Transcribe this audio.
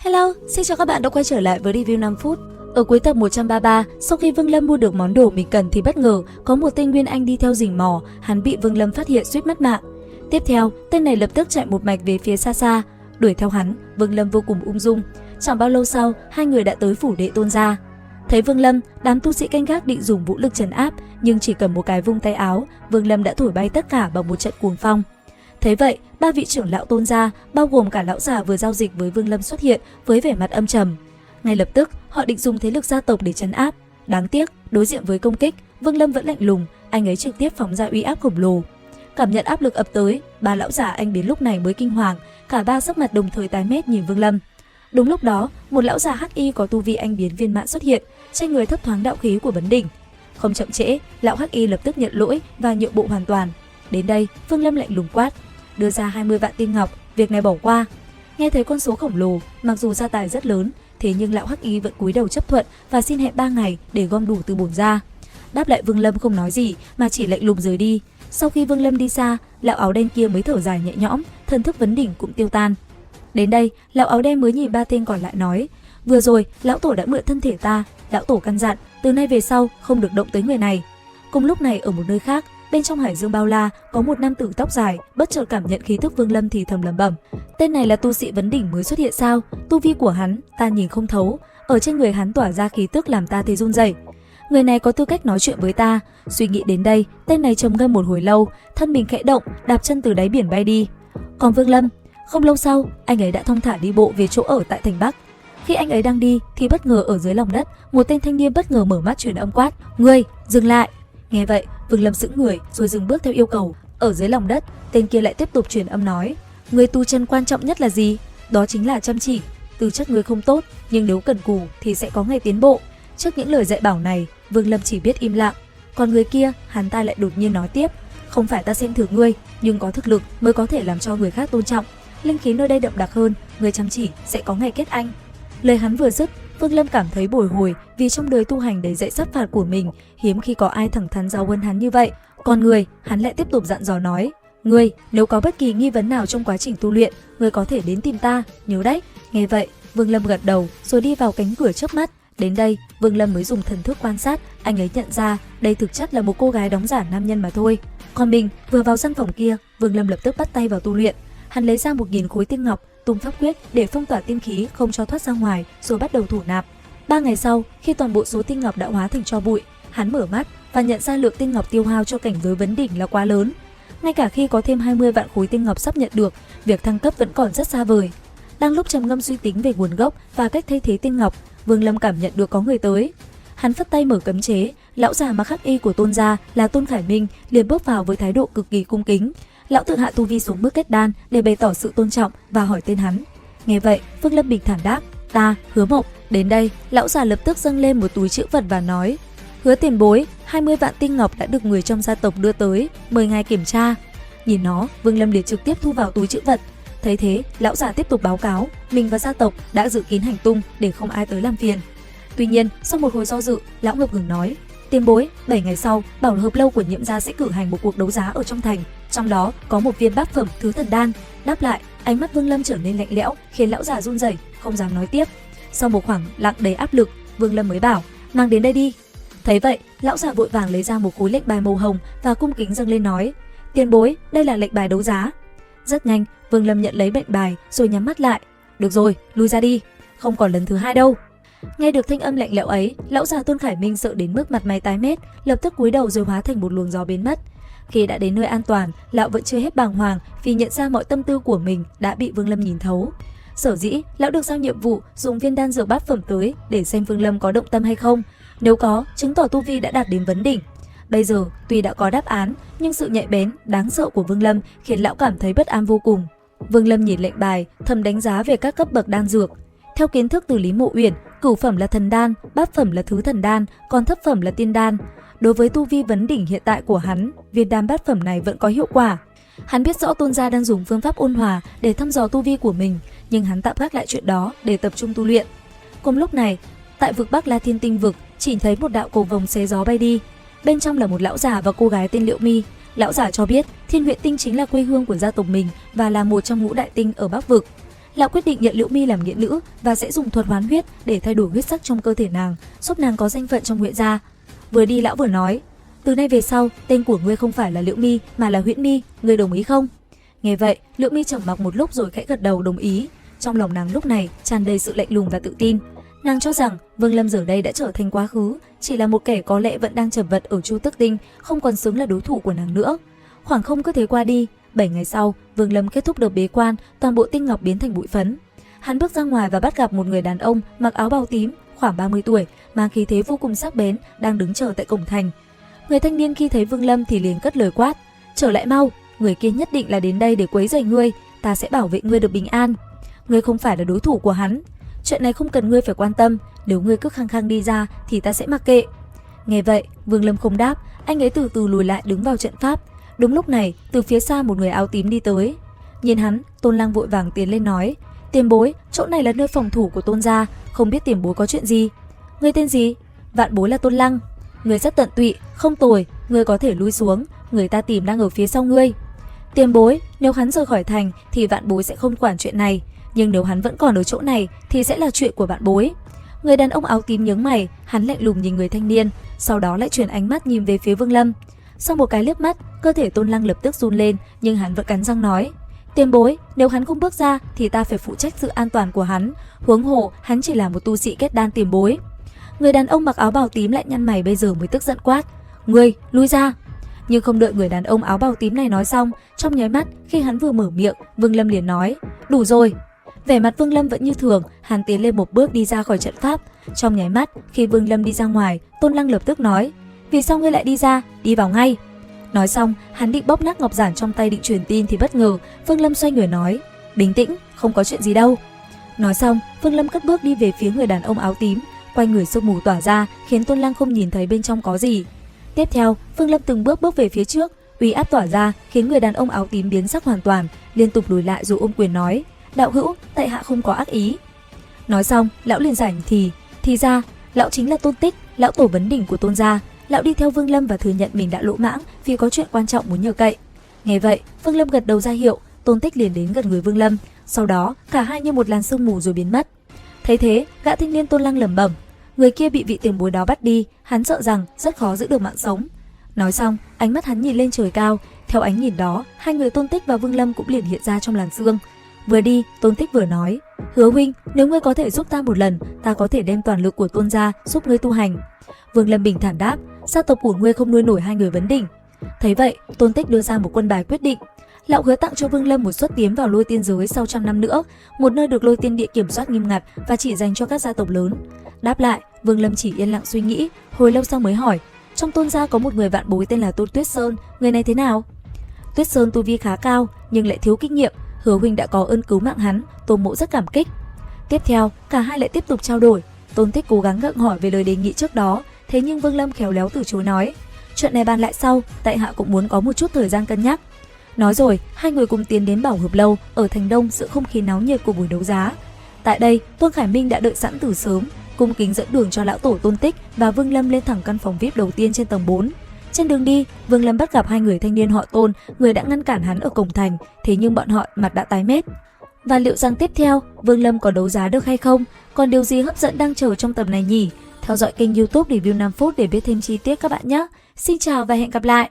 Hello, xin chào các bạn đã quay trở lại với review 5 phút. Ở cuối tập 133, sau khi Vương Lâm mua được món đồ mình cần thì bất ngờ có một tên Nguyên Anh đi theo rình mò, hắn bị Vương Lâm phát hiện suýt mất mạng. Tiếp theo, tên này lập tức chạy một mạch về phía xa xa, đuổi theo hắn, Vương Lâm vô cùng ung dung. Chẳng bao lâu sau, hai người đã tới phủ đệ Tôn gia. Thấy Vương Lâm, đám tu sĩ canh gác định dùng vũ lực trấn áp, nhưng chỉ cần một cái vung tay áo, Vương Lâm đã thổi bay tất cả bằng một trận cuồng phong. Thế vậy, ba vị trưởng lão Tôn gia, bao gồm cả lão già vừa giao dịch với Vương Lâm xuất hiện với vẻ mặt âm trầm. Ngay lập tức, họ định dùng thế lực gia tộc để trấn áp. Đáng tiếc, đối diện với công kích, Vương Lâm vẫn lạnh lùng, anh ấy trực tiếp phóng ra uy áp khổng lồ. Cảm nhận áp lực ập tới, ba lão già anh đến lúc này mới kinh hoàng, cả ba sắc mặt đồng thời tái mét nhìn Vương Lâm. Đúng lúc đó, một lão già hắc y có tu vi anh biến viên mãn xuất hiện, trên người thấp thoáng đạo khí của vấn đỉnh. Không chậm trễ, lão hắc y lập tức nhận lỗi và nhượng bộ hoàn toàn. Đến đây, Vương Lâm lạnh lùng quát, đưa ra 20 vạn tinh ngọc, việc này bỏ qua. Nghe thấy con số khổng lồ, mặc dù gia tài rất lớn, thế nhưng lão hắc y vẫn cúi đầu chấp thuận và xin hẹn 3 ngày để gom đủ từ bổn ra. Đáp lại Vương Lâm không nói gì mà chỉ lạnh lùng rời đi. Sau khi Vương Lâm đi xa, lão áo đen kia mới thở dài nhẹ nhõm, thần thức vấn đỉnh cũng tiêu tan. Đến đây, lão áo đen mới nhìn ba tên còn lại nói, vừa rồi lão tổ đã mượn thân thể ta, lão tổ căn dặn từ nay về sau không được động tới người này. Cùng lúc này ở một nơi khác, bên trong hải dương bao la có một nam tử tóc dài bất chợt cảm nhận khí thức Vương Lâm thì thầm lẩm bẩm, tên này là tu sĩ vấn đỉnh mới xuất hiện sao? Tu vi của hắn ta nhìn không thấu, ở trên người hắn tỏa ra khí tức làm ta thấy run rẩy. Người này có tư cách nói chuyện với ta. Suy nghĩ đến đây, tên này trầm ngâm một hồi lâu, thân mình khẽ động, đạp chân từ đáy biển bay đi. Còn Vương Lâm, không lâu sau, anh ấy đã thong thả đi bộ về chỗ ở tại thành Bắc. Khi anh ấy đang đi thì bất ngờ ở dưới lòng đất, một tên thanh niên bất ngờ mở mắt truyền âm quát, "Ngươi, dừng lại!" Nghe vậy, Vương Lâm sững người rồi dừng bước theo yêu cầu. Ở dưới lòng đất, tên kia lại tiếp tục truyền âm nói, "Ngươi tu chân quan trọng nhất là gì? Đó chính là chăm chỉ. Tư chất ngươi không tốt, nhưng nếu cần cù thì sẽ có ngày tiến bộ." Trước những lời dạy bảo này, Vương Lâm chỉ biết im lặng. Còn người kia, hắn ta lại đột nhiên nói tiếp, "Không phải ta xem thường ngươi, nhưng có thực lực mới có thể làm cho người khác tôn trọng. Linh khí nơi đây đậm đặc hơn, người chăm chỉ sẽ có ngày kết anh." Lời hắn vừa dứt, Vương Lâm cảm thấy bồi hồi vì trong đời tu hành đầy dạy sát phạt của mình, hiếm khi có ai thẳng thắn giáo huấn hắn như vậy. Còn người, hắn lại tiếp tục dặn dò nói, "Ngươi, nếu có bất kỳ nghi vấn nào trong quá trình tu luyện, ngươi có thể đến tìm ta, nhớ đấy." Nghe vậy, Vương Lâm gật đầu rồi đi vào cánh cửa chớp mắt. Đến đây, Vương Lâm mới dùng thần thức quan sát, anh ấy nhận ra đây thực chất là một cô gái đóng giả nam nhân mà thôi. Còn mình, vừa vào căn phòng kia, Vương Lâm lập tức bắt tay vào tu luyện. Hắn lấy ra 1000 khối tinh ngọc, tung pháp quyết để phong tỏa tinh khí không cho thoát ra ngoài, rồi bắt đầu thủ nạp. 3 ngày sau, khi toàn bộ số tinh ngọc đã hóa thành tro bụi, hắn mở mắt và nhận ra lượng tinh ngọc tiêu hao cho cảnh giới vấn đỉnh là quá lớn. Ngay cả khi có thêm 20 vạn khối tinh ngọc sắp nhận được, việc thăng cấp vẫn còn rất xa vời. Đang lúc trầm ngâm suy tính về nguồn gốc và cách thay thế tinh ngọc, Vương Lâm cảm nhận được có người tới. Hắn phất tay mở cấm chế, lão già mặc khắc y của Tôn gia là Tôn Khải Minh liền bước vào với thái độ cực kỳ cung kính. Lão tự hạ tu vi xuống mức kết đan để bày tỏ sự tôn trọng và hỏi tên hắn. Nghe vậy, Vương Lâm bình thản đáp, "Ta, Hứa Mộc." Đến đây, lão già lập tức dâng lên một túi trữ vật và nói, "Hứa tiền bối, 20 vạn tinh ngọc đã được người trong gia tộc đưa tới, mời ngài kiểm tra." Nhìn nó, Vương Lâm liền trực tiếp thu vào túi trữ vật. Thấy thế, lão già tiếp tục báo cáo, mình và gia tộc đã dự kín hành tung để không ai tới làm phiền. Tuy nhiên, sau một hồi do dự, lão ngập ngừng nói, "Tiền bối, 7 ngày sau, Bảo Hợp lâu của Nhiễm gia sẽ cử hành một cuộc đấu giá ở trong thành, trong đó có một viên bát phẩm thứ thần đan." Đáp lại, ánh mắt Vương Lâm trở nên lạnh lẽo, khiến lão già run rẩy, không dám nói tiếp. Sau một khoảng lặng đầy áp lực, Vương Lâm mới bảo, "Mang đến đây đi." Thấy vậy, lão già vội vàng lấy ra một khối lệnh bài màu hồng và cung kính dâng lên nói, "Tiền bối, đây là lệnh bài đấu giá." Rất nhanh, Vương Lâm nhận lấy lệnh bài rồi nhắm mắt lại. "Được rồi, lui ra đi, không còn lần thứ hai đâu." Nghe được thanh âm lạnh lẽo ấy, lão già Tôn Khải Minh sợ đến mức mặt mày tái mét, lập tức cúi đầu rồi hóa thành một luồng gió biến mất. Khi đã đến nơi an toàn, lão vẫn chưa hết bàng hoàng vì nhận ra mọi tâm tư của mình đã bị Vương Lâm nhìn thấu. Sở dĩ, lão được giao nhiệm vụ dùng viên đan dược bát phẩm tới để xem Vương Lâm có động tâm hay không. Nếu có, chứng tỏ tu vi đã đạt đến vấn đỉnh. Bây giờ, tuy đã có đáp án, nhưng sự nhạy bén, đáng sợ của Vương Lâm khiến lão cảm thấy bất an vô cùng. Vương Lâm nhìn lệnh bài, thầm đánh giá về các cấp bậc đan dược. Theo kiến thức từ Lý Mộ Uyển, cửu phẩm là thần đan, bát phẩm là thứ thần đan, còn thất phẩm là tiên đan. Đối với tu vi vấn đỉnh hiện tại của hắn, viên đan bát phẩm này vẫn có hiệu quả. Hắn biết rõ Tôn gia đang dùng phương pháp ôn hòa để thăm dò tu vi của mình, nhưng hắn tạm gác lại chuyện đó để tập trung tu luyện. Cùng lúc này, tại vực Bắc La Thiên Tinh vực, chỉ thấy một đạo cầu vồng xé gió bay đi. Bên trong là một lão già và cô gái tên Liệu Mi. Lão già cho biết Thiên Huyễn Tinh chính là quê hương của gia tộc mình và là một trong ngũ đại tinh ở Bắc vực. Lão quyết định nhận Liễu My làm nghĩa nữ và sẽ dùng thuật hoán huyết để thay đổi huyết sắc trong cơ thể nàng, giúp nàng có danh phận trong huyện gia. Vừa đi lão vừa nói, từ nay về sau tên của ngươi không phải là Liễu My mà là Huyễn My, ngươi đồng ý không? Nghe vậy, Liễu My trầm mặc một lúc rồi khẽ gật đầu đồng ý. Trong lòng nàng lúc này tràn đầy sự lạnh lùng và tự tin. Nàng cho rằng Vương Lâm giờ đây đã trở thành quá khứ, chỉ là một kẻ có lẽ vẫn đang chật vật ở Chu Tước Tinh, không còn xứng là đối thủ của nàng nữa. Khoảng không cứ thế qua đi. 7 ngày sau, Vương Lâm kết thúc đợt bế quan, toàn bộ tinh ngọc biến thành bụi phấn. Hắn bước ra ngoài và bắt gặp một người đàn ông mặc áo bào tím, khoảng 30 tuổi, mang khí thế vô cùng sắc bén, đang đứng chờ tại cổng thành. Người thanh niên khi thấy Vương Lâm thì liền cất lời quát, trở lại mau, người kia nhất định là đến đây để quấy rầy ngươi, ta sẽ bảo vệ ngươi được bình an. Ngươi không phải là đối thủ của hắn, chuyện này không cần ngươi phải quan tâm, nếu ngươi cứ khăng khăng đi ra thì ta sẽ mặc kệ. Nghe vậy, Vương Lâm không đáp, anh ấy từ từ lùi lại đứng vào trận pháp. Đúng lúc này, từ phía xa một người áo tím đi tới. Nhìn hắn, Tôn Lăng vội vàng tiến lên nói, tiền bối, chỗ này là nơi phòng thủ của Tôn gia, không biết tiền bối có chuyện gì. Ngươi tên gì? Vạn bối là Tôn Lăng. Ngươi rất tận tụy, không tồi, ngươi có thể lui xuống, người ta tìm đang ở phía sau ngươi. Tiền bối, nếu hắn rời khỏi thành thì vạn bối sẽ không quản chuyện này, nhưng nếu hắn vẫn còn ở chỗ này thì sẽ là chuyện của vạn bối. Người đàn ông áo tím nhướng mày, hắn lạnh lùng nhìn người thanh niên, sau đó lại chuyển ánh mắt nhìn về phía Vương Lâm. Sau một cái liếc mắt, cơ thể Tôn Lăng lập tức run lên, nhưng hắn vẫn cắn răng nói, tiền bối, nếu hắn không bước ra thì ta phải phụ trách sự an toàn của hắn, huống hồ hắn chỉ là một tu sĩ kết đan tiền bối. Người đàn ông mặc áo bào tím lại nhăn mày bây giờ mới tức giận quát, ngươi lui ra. Nhưng không đợi người đàn ông áo bào tím này nói xong, trong nháy mắt khi hắn vừa mở miệng, Vương Lâm liền nói, đủ rồi. Vẻ mặt Vương Lâm vẫn như thường, hắn tiến lên một bước đi ra khỏi trận pháp. Trong nháy mắt khi Vương Lâm đi ra ngoài, Tôn Lăng lập tức nói, vì sao ngươi lại đi ra, đi vào ngay. Nói xong, hắn định bóp nát ngọc giản trong tay định truyền tin thì bất ngờ Vương Lâm xoay người nói, bình tĩnh, không có chuyện gì đâu. Nói xong, Vương Lâm cất bước đi về phía người đàn ông áo tím, quanh người sương mù tỏa ra khiến Tôn Lăng không nhìn thấy bên trong có gì. Tiếp theo, Vương Lâm từng bước về phía trước, uy áp tỏa ra khiến người đàn ông áo tím biến sắc hoàn toàn, liên tục lùi lại rồi ôm quyền nói, đạo hữu, tại hạ không có ác ý. Nói xong, lão liền giải thì ra, lão chính là Tôn Tích, lão tổ vấn đỉnh của Tôn gia. Lão đi theo Vương Lâm và thừa nhận mình đã lỗ mãng vì có chuyện quan trọng muốn nhờ cậy. Nghe vậy, Vương Lâm gật đầu ra hiệu, Tôn Tích liền đến gần người Vương Lâm, sau đó cả hai như một làn sương mù rồi biến mất. Thấy thế, gã thanh niên Tôn Lăng lẩm bẩm, người kia bị vị tiền bối đó bắt đi, hắn sợ rằng rất khó giữ được mạng sống. Nói xong, ánh mắt hắn nhìn lên trời cao, theo ánh nhìn đó, hai người Tôn Tích và Vương Lâm cũng liền hiện ra trong làn sương. Vừa đi, Tôn Tích vừa nói, hứa huynh, nếu ngươi có thể giúp ta một lần, ta có thể đem toàn lực của Tôn gia giúp ngươi tu hành. Vương Lâm bình thản đáp, gia tộc của ngươi không nuôi nổi hai người vấn đỉnh. Thấy vậy, Tôn Tích đưa ra một quân bài quyết định. Lão hứa tặng cho Vương Lâm một suất tiến vào lôi tiên giới sau 100 năm nữa, một nơi được lôi tiên địa kiểm soát nghiêm ngặt và chỉ dành cho các gia tộc lớn. Đáp lại, Vương Lâm chỉ yên lặng suy nghĩ, hồi lâu sau mới hỏi, trong Tôn gia có một người vạn bối tên là Tôn Tuyết Sơn, người này thế nào? Tuyết Sơn tu vi khá cao nhưng lại thiếu kinh nghiệm, hứa huynh đã có ơn cứu mạng hắn, Tôn mộ rất cảm kích. Tiếp theo, cả hai lại tiếp tục trao đổi. Tôn Tích cố gắng gượng hỏi về lời đề nghị trước đó, thế nhưng Vương Lâm khéo léo từ chối nói, chuyện này bàn lại sau, tại hạ cũng muốn có một chút thời gian cân nhắc. Nói rồi, hai người cùng tiến đến Bảo Hợp Lâu ở thành Đông, sự không khí náo nhiệt của buổi đấu giá. Tại đây, Tôn Khải Minh đã đợi sẵn từ sớm, cung kính dẫn đường cho lão tổ Tôn Tích và Vương Lâm lên thẳng căn phòng VIP đầu tiên trên tầng 4. Trên đường đi, Vương Lâm bắt gặp hai người thanh niên họ Tôn, người đã ngăn cản hắn ở cổng thành, thế nhưng bọn họ mặt đã tái mét. Và liệu rằng tiếp theo, Vương Lâm có đấu giá được hay không? Còn điều gì hấp dẫn đang chờ trong tập này nhỉ? Theo dõi kênh YouTube Review 5 phút để biết thêm chi tiết các bạn nhé. Xin chào và hẹn gặp lại!